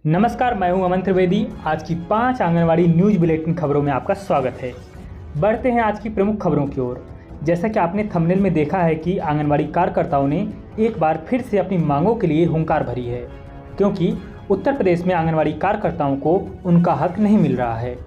नमस्कार, मैं हूं अमन त्रिवेदी। आज की 5 आंगनवाड़ी न्यूज बुलेटिन खबरों में आपका स्वागत है। बढ़ते हैं आज की प्रमुख खबरों की ओर। जैसा कि आपने थंबनेल में देखा है कि आंगनवाड़ी कार्यकर्ताओं ने एक बार फिर से अपनी मांगों के लिए हुंकार भरी है, क्योंकि उत्तर प्रदेश में आंगनवाड़ी कार्यकर्ताओं को उनका हक नहीं मिल रहा है।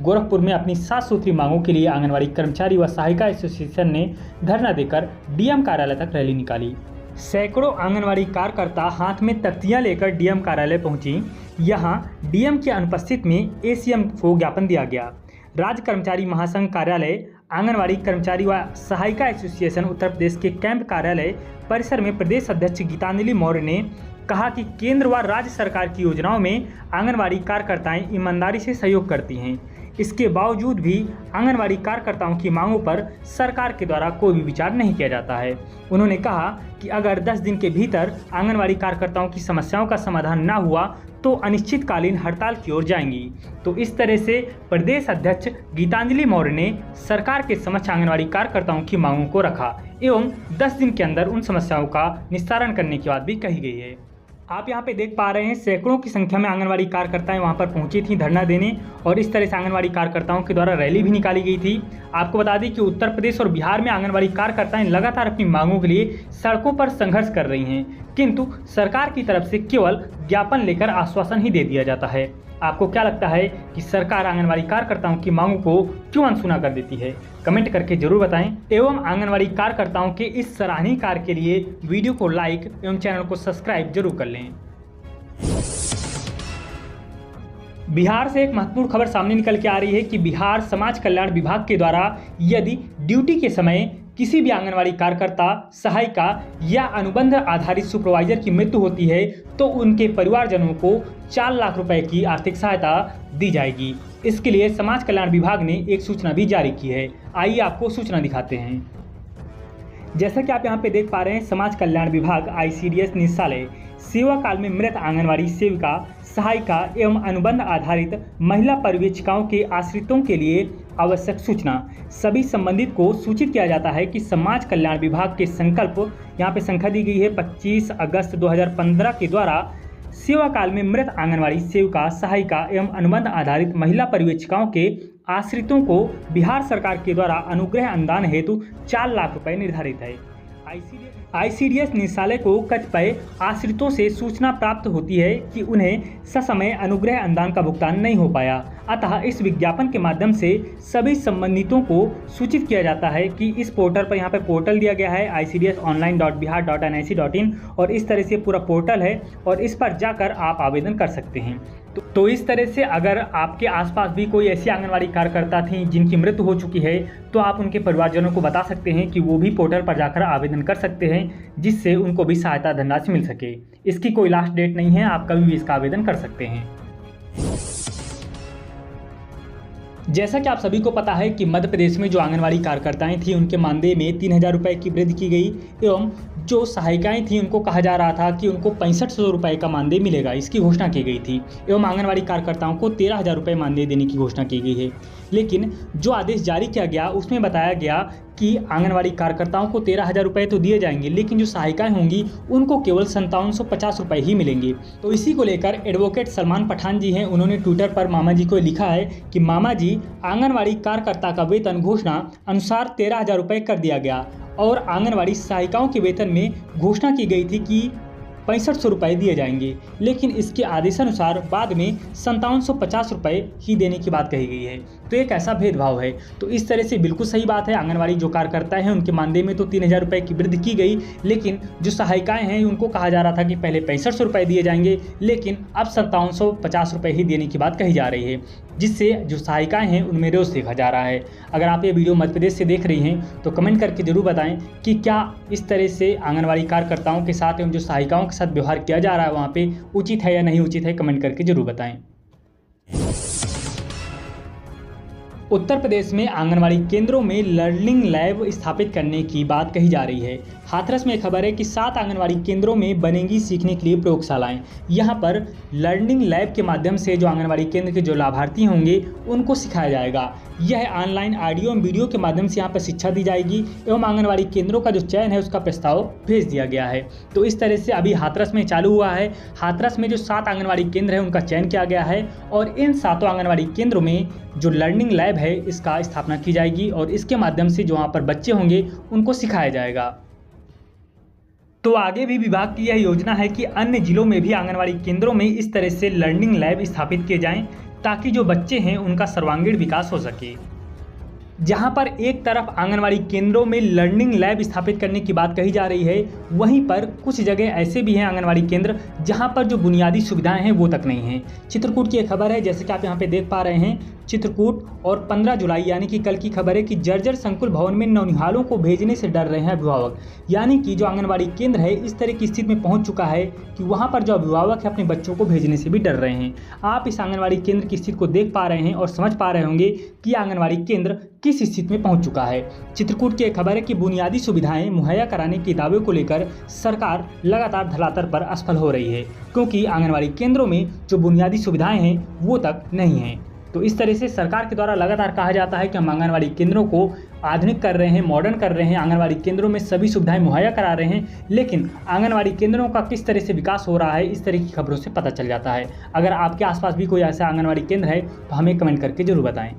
गोरखपुर में अपनी 7 सूत्री मांगों के लिए आंगनवाड़ी कर्मचारी व सहायिका एसोसिएशन ने धरना देकर डीएम कार्यालय तक रैली निकाली। सैकड़ों आंगनवाड़ी कार्यकर्ता हाथ में तख्तियां लेकर डीएम कार्यालय पहुंची। यहां डीएम के अनुपस्थित में एसीएम को ज्ञापन दिया गया। राज्य कर्मचारी महासंघ कार्यालय, आंगनवाड़ी कर्मचारी व सहायिका एसोसिएशन उत्तर प्रदेश के कैंप कार्यालय परिसर में प्रदेश अध्यक्ष गीतांजलि मौर्य ने कहा कि केंद्र व राज्य सरकार की योजनाओं में आंगनवाड़ी कार्यकर्ताएं ईमानदारी से सहयोग करती हैं। इसके बावजूद भी आंगनवाड़ी कार्यकर्ताओं की मांगों पर सरकार के द्वारा कोई भी विचार नहीं किया जाता है। उन्होंने कहा कि अगर 10 दिन के भीतर आंगनवाड़ी कार्यकर्ताओं की समस्याओं का समाधान न हुआ तो अनिश्चितकालीन हड़ताल की ओर जाएंगी। तो इस तरह से प्रदेश अध्यक्ष गीतांजलि मौर्य ने सरकार के समक्ष आंगनवाड़ी कार्यकर्ताओं की मांगों को रखा एवं 10 दिन के अंदर उन समस्याओं का निस्तारण करने की बात भी कही गई है। आप यहाँ पे देख पा रहे हैं, सैकड़ों की संख्या में आंगनवाड़ी कार्यकर्ताएं वहाँ पर पहुंची थी धरना देने, और इस तरह से आंगनवाड़ी कार्यकर्ताओं के द्वारा रैली भी निकाली गई थी। आपको बता दें कि उत्तर प्रदेश और बिहार में आंगनवाड़ी कार्यकर्ताएं लगातार अपनी मांगों के लिए सड़कों पर संघर्ष कर रही हैं, किंतु सरकार की तरफ से केवल ज्ञापन लेकर आश्वासन ही दे दिया जाता है। आपको क्या लगता है कि सरकार आंगनवाड़ी कार्यकर्ताओं की मांगों को क्यों अनसुना कर देती है? कमेंट करके जरूर बताएं एवं आंगनवाड़ी कार्यकर्ताओं के इस सराहनीय कार्य के लिए वीडियो को लाइक एवं चैनल को सब्सक्राइब जरूर कर लें। बिहार से एक महत्वपूर्ण खबर सामने निकल के आ रही है कि बिहार समाज कल्याण विभाग के द्वारा यदि ड्यूटी के समय किसी भी आंगनवाड़ी कार्यकर्ता, सहायिका या अनुबंध आधारित सुपरवाइजर की मृत्यु होती है तो उनके परिवारजनों को 4 लाख रुपए की आर्थिक सहायता दी जाएगी। इसके लिए समाज कल्याण विभाग ने एक सूचना भी जारी की है। आइए आपको सूचना दिखाते हैं। जैसा कि आप यहाँ पे देख पा रहे हैं, समाज कल्याण विभाग आईसीडीएस निदेशालय सेवा काल में मृत आंगनवाड़ी सेविका, सहायिका एवं अनुबंध आधारित महिला पर्यवेक्षिकाओं के आश्रितों के लिए आवश्यक सूचना। सभी संबंधित को सूचित किया जाता है कि समाज कल्याण विभाग के संकल्प, यहाँ पे संख्या दी गई है 25 अगस्त 2015 के द्वारा सेवा काल में मृत आंगनवाड़ी सेविका, सहायिका एवं अनुबंध आधारित महिला पर्यवेक्षिकाओं के आश्रितों को बिहार सरकार के द्वारा अनुग्रह अनुदान हेतु 4 लाख रुपए निर्धारित है। आईसीडीएस निदेशालय को कतिपय आश्रितों से सूचना प्राप्त होती है कि उन्हें ससमय अनुग्रह अनुदान का भुगतान नहीं हो पाया, अतः इस विज्ञापन के माध्यम से सभी संबंधितों को सूचित किया जाता है कि इस पोर्टल पर, यहाँ पे पोर्टल दिया गया है icdsonline.bihar.nic.in, और इस तरह से पूरा पोर्टल है और इस पर जाकर आप आवेदन कर सकते हैं। तो इस तरह से अगर आपके आसपास भी कोई ऐसी आंगनवाड़ी कार्यकर्ता थी जिनकी मृत्यु हो चुकी है तो आप उनके परिवारजनों को बता सकते हैं कि वो भी पोर्टल पर जाकर आवेदन कर सकते हैं, जिससे उनको भी सहायता धनराशि मिल सके। इसकी कोई लास्ट डेट नहीं है, आप कभी भी इसका आवेदन कर सकते हैं। जैसा कि आप सभी को पता है कि मध्य प्रदेश में जो आंगनवाड़ी कार्यकर्ताएं थी उनके मानदेय में 3000 रुपये की वृद्धि की गई एवं जो सहायिकाएं थी उनको कहा जा रहा था कि उनको 6500 रुपये का मानदेय मिलेगा, इसकी घोषणा की गई थी एवं आंगनवाड़ी कार्यकर्ताओं को 13000 रुपये मानदेय देने की घोषणा की गई है। लेकिन जो आदेश जारी किया गया उसमें बताया गया कि आंगनवाड़ी कार्यकर्ताओं को 13000 रुपये तो दिए जाएंगे, लेकिन जो सहायिकाएं होंगी उनको केवल 5750 रुपये ही मिलेंगे। तो इसी को लेकर एडवोकेट सलमान पठान जी हैं, उन्होंने ट्विटर पर मामा जी को लिखा है कि मामा जी, आंगनवाड़ी कार्यकर्ता का वेतन घोषणा अनुसार 13000 रुपये कर दिया गया और आंगनवाड़ी सहायिकाओं के वेतन में घोषणा की गई थी कि 6500 रुपये दिए जाएंगे, लेकिन इसके आदेशानुसार बाद में 5750 रुपये ही देने की बात कही गई है। तो एक ऐसा भेदभाव है। तो इस तरह से बिल्कुल सही बात है, आंगनवाड़ी जो कार्यकर्ता हैं उनके मानदेय में तो 3000 रुपये की वृद्धि की गई, लेकिन जो सहायिकाएं हैं उनको कहा जा रहा था कि पहले 6500 रुपये दिए जाएंगे, लेकिन अब 5750 रुपये ही देने की बात कही जा रही है, जिससे जो सहायिकाएं हैं उनमें रोष देखा जा रहा है। अगर आप ये वीडियो मध्य प्रदेश से देख रही हैं तो कमेंट करके जरूर बताएं कि क्या इस तरह से आंगनवाड़ी कार्यकर्ताओं के साथ एवं जो सहायिकाओं के साथ व्यवहार किया जा रहा है वहाँ पे उचित है या नहीं उचित है, कमेंट करके जरूर बताएं। उत्तर प्रदेश में आंगनवाड़ी केंद्रों में लर्निंग लैब स्थापित करने की बात कही जा रही है। हाथरस में खबर है कि 7 आंगनवाड़ी केंद्रों में बनेंगी सीखने के लिए प्रयोगशालाएं। यहां पर लर्निंग लैब के माध्यम से जो आंगनवाड़ी केंद्र के जो लाभार्थी होंगे उनको सिखाया जाएगा। यह ऑनलाइन ऑडियो एवं वीडियो के माध्यम से यहाँ पर शिक्षा दी जाएगी एवं आंगनवाड़ी केंद्रों का जो चयन है उसका प्रस्ताव भेज दिया गया है। तो इस तरह से अभी हाथरस में चालू हुआ है। हाथरस में जो 7 आंगनवाड़ी केंद्र है उनका चयन किया गया है और इन 7 आंगनवाड़ी केंद्रों में जो लर्निंग लैब है इसका स्थापना की जाएगी और इसके माध्यम से जो वहाँ पर बच्चे होंगे उनको सिखाया जाएगा। तो आगे भी विभाग की यह योजना है कि अन्य जिलों में भी आंगनवाड़ी केंद्रों में इस तरह से लर्निंग लैब स्थापित किए जाएं ताकि जो बच्चे हैं उनका सर्वांगीण विकास हो सके। जहां पर एक तरफ आंगनवाड़ी केंद्रों में लर्निंग लैब स्थापित करने की बात कही जा रही है, वहीं पर कुछ जगह ऐसे भी हैं आंगनवाड़ी केंद्र जहां पर जो बुनियादी सुविधाएं हैं वो तक नहीं हैं। चित्रकूट की एक खबर है, जैसे कि आप यहां पे देख पा रहे हैं, चित्रकूट और 15 जुलाई यानी कि कल की खबर है कि जर्जर संकुल भवन में नौनिहालों को भेजने से डर रहे हैं अभिभावक। यानी कि जो आंगनवाड़ी केंद्र है इस तरह की स्थिति में पहुंच चुका है कि वहां पर जो अभिभावक है अपने बच्चों को भेजने से भी डर रहे हैं। आप इस आंगनवाड़ी केंद्र की स्थिति को देख पा रहे हैं और समझ पा रहे होंगे कि आंगनवाड़ी केंद्र किस स्थिति में पहुंच चुका है। चित्रकूट की एक खबर है कि बुनियादी सुविधाएं मुहैया कराने के दावे को लेकर सरकार लगातार धरातल पर असफल हो रही है, क्योंकि आंगनवाड़ी केंद्रों में जो बुनियादी सुविधाएं हैं वो तक नहीं हैं। तो इस तरह से सरकार के द्वारा लगातार कहा जाता है कि हम आंगनवाड़ी केंद्रों को आधुनिक कर रहे हैं, मॉडर्न कर रहे हैं, आंगनवाड़ी केंद्रों में सभी सुविधाएं मुहैया करा रहे हैं, लेकिन आंगनवाड़ी केंद्रों का किस तरह से विकास हो रहा है इस तरह की खबरों से पता चल जाता है। अगर आपके आसपास भी कोई ऐसा आंगनवाड़ी केंद्र है तो हमें कमेंट करके जरूर बताएं।